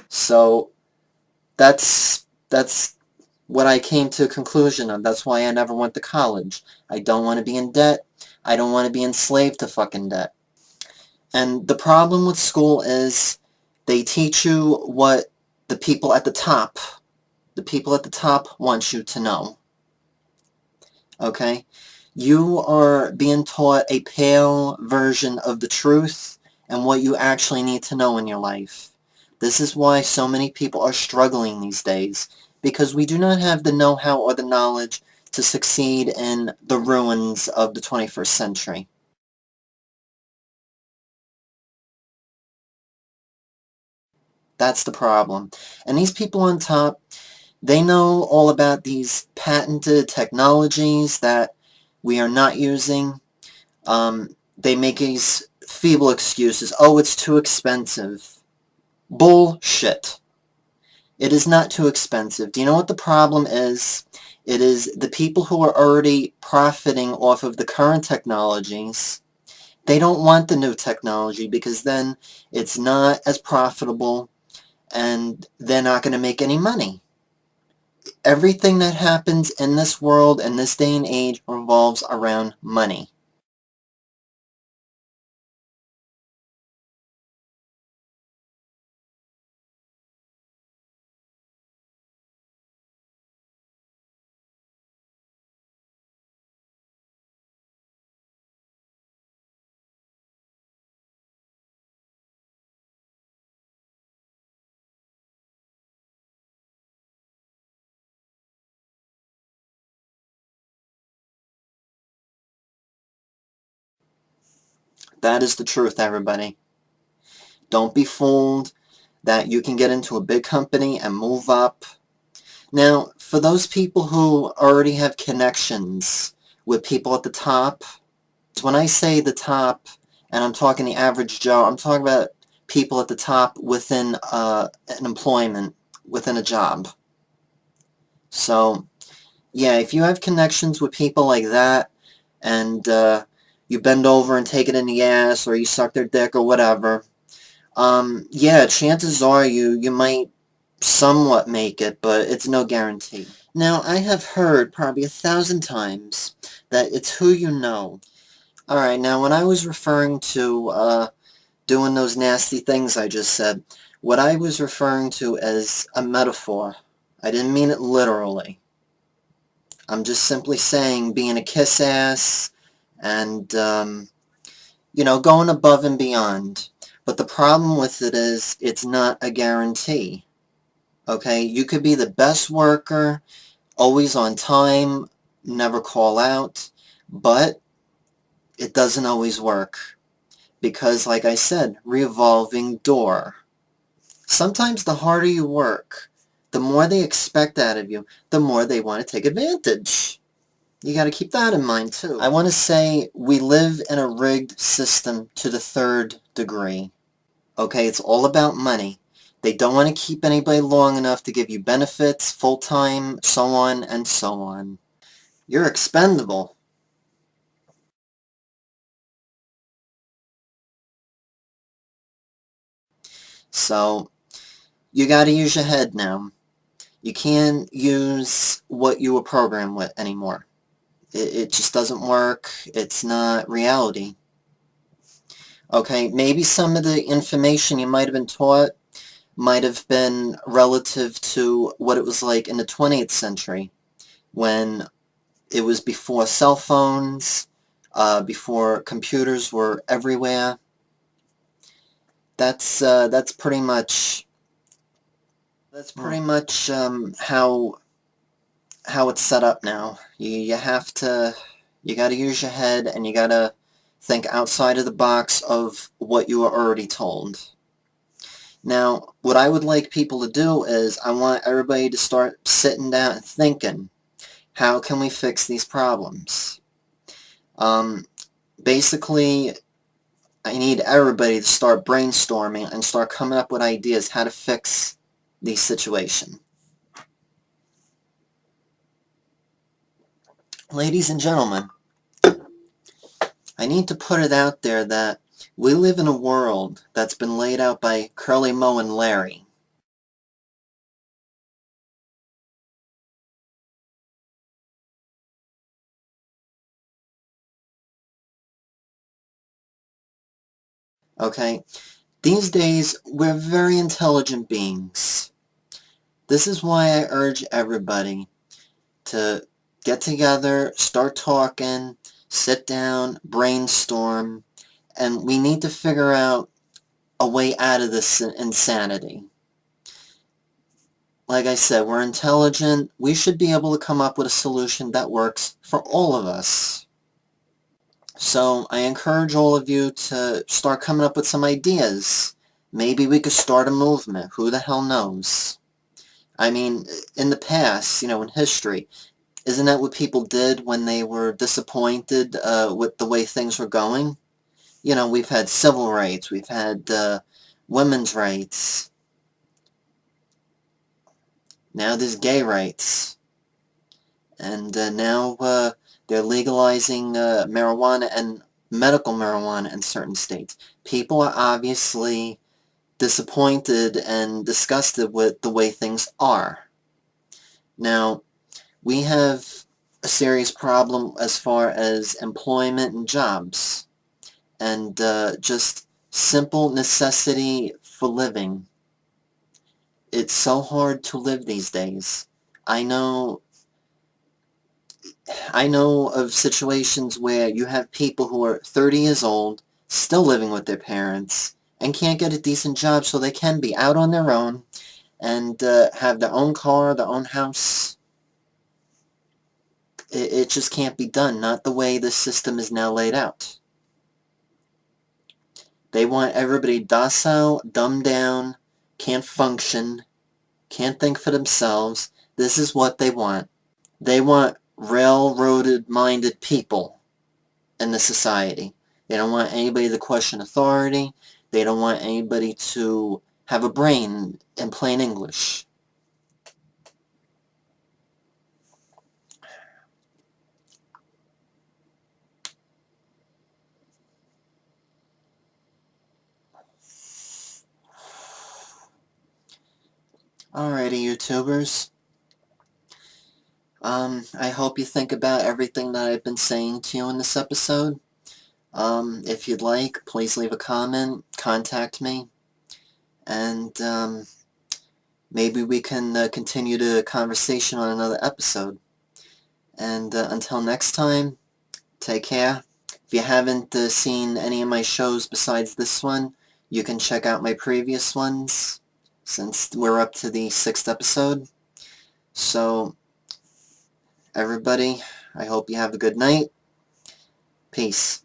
So that's what I came to a conclusion of. That's why I never went to college. I don't want to be in debt. I don't want to be enslaved to fucking debt. And the problem with school is they teach you what the people at the top want you to know. Okay? You are being taught a pale version of the truth and what you actually need to know in your life. This is why so many people are struggling these days, because we do not have the know-how or the knowledge to succeed in the ruins of the 21st century. That's the problem. And these people on top, they know all about these patented technologies that we are not using. They make these feeble excuses. Oh, it's too expensive. Bullshit. It is not too expensive. Do you know what the problem is? It is the people who are already profiting off of the current technologies. They don't want the new technology because then it's not as profitable and they're not going to make any money. Everything that happens in this world in this day and age revolves around money. That is the truth, everybody. Don't be fooled that you can get into a big company and move up. Now, for those people who already have connections with people at the top, when I say the top, and I'm talking the average Joe, I'm talking about people at the top within an employment, within a job. So, yeah, if you have connections with people like that, and you bend over and take it in the ass, or you suck their dick, or whatever, yeah, chances are you might somewhat make it, but it's no guarantee. Now, I have heard probably 1,000 times that it's who you know. Alright, now when I was referring to doing those nasty things I just said, what I was referring to as a metaphor. I didn't mean it literally. I'm just simply saying being a kiss-ass and, you know, going above and beyond. But the problem with it is it's not a guarantee. Okay, you could be the best worker, always on time, never call out, but it doesn't always work. Because, like I said, revolving door. Sometimes the harder you work, the more they expect out of you, the more they want to take advantage. You got to keep that in mind, too. I want to say we live in a rigged system to the 3rd degree. Okay, it's all about money. They don't want to keep anybody long enough to give you benefits, full-time, so on and so on. You're expendable. So, you got to use your head now. You can't use what you were programmed with anymore. It just doesn't work. It's not reality. Okay, maybe some of the information you might have been taught might have been relative to what it was like in the 20th century, when it was before cell phones, before computers were everywhere. That's pretty much how it's set up now. You got to use your head, and you got to Think outside of the box of what you are already told. Now, what I would like people to do is I want everybody to start sitting down and thinking, how can we fix these problems? Basically, I need everybody to start brainstorming and start coming up with ideas how to fix the situation. Ladies and gentlemen, I need to put it out there that we live in a world that's been laid out by Curly Moe and Larry. Okay? These days, we're very intelligent beings. This is why I urge everybody to get together, start talking, sit down, brainstorm, and we need to figure out a way out of this insanity. Like I said, we're intelligent. We should be able to come up with a solution that works for all of us. So I encourage all of you to start coming up with some ideas. Maybe we could start a movement. Who the hell knows? I mean, in the past, in history, isn't that what people did when they were disappointed with the way things were going? We've had civil rights, we've had women's rights, now there's gay rights, and now they're legalizing marijuana and medical marijuana in certain states. People are obviously disappointed and disgusted with the way things are. Now, we have a serious problem as far as employment and jobs, and just simple necessity for living. It's so hard to live these days. I know of situations where you have people who are 30 years old, still living with their parents, and can't get a decent job so they can be out on their own and have their own car, their own house. It just can't be done, not the way this system is now laid out. They want everybody docile, dumbed down, can't function, can't think for themselves. This is what they want. They want railroaded-minded people in the society. They don't want anybody to question authority. They don't want anybody to have a brain, in plain English. Alrighty, YouTubers. I hope you think about everything that I've been saying to you in this episode. If you'd like, please leave a comment, contact me, and maybe we can continue the conversation on another episode. And until next time, take care. If you haven't seen any of my shows besides this one, you can check out my previous ones, since we're up to the 6th episode. So, everybody, I hope you have a good night. Peace.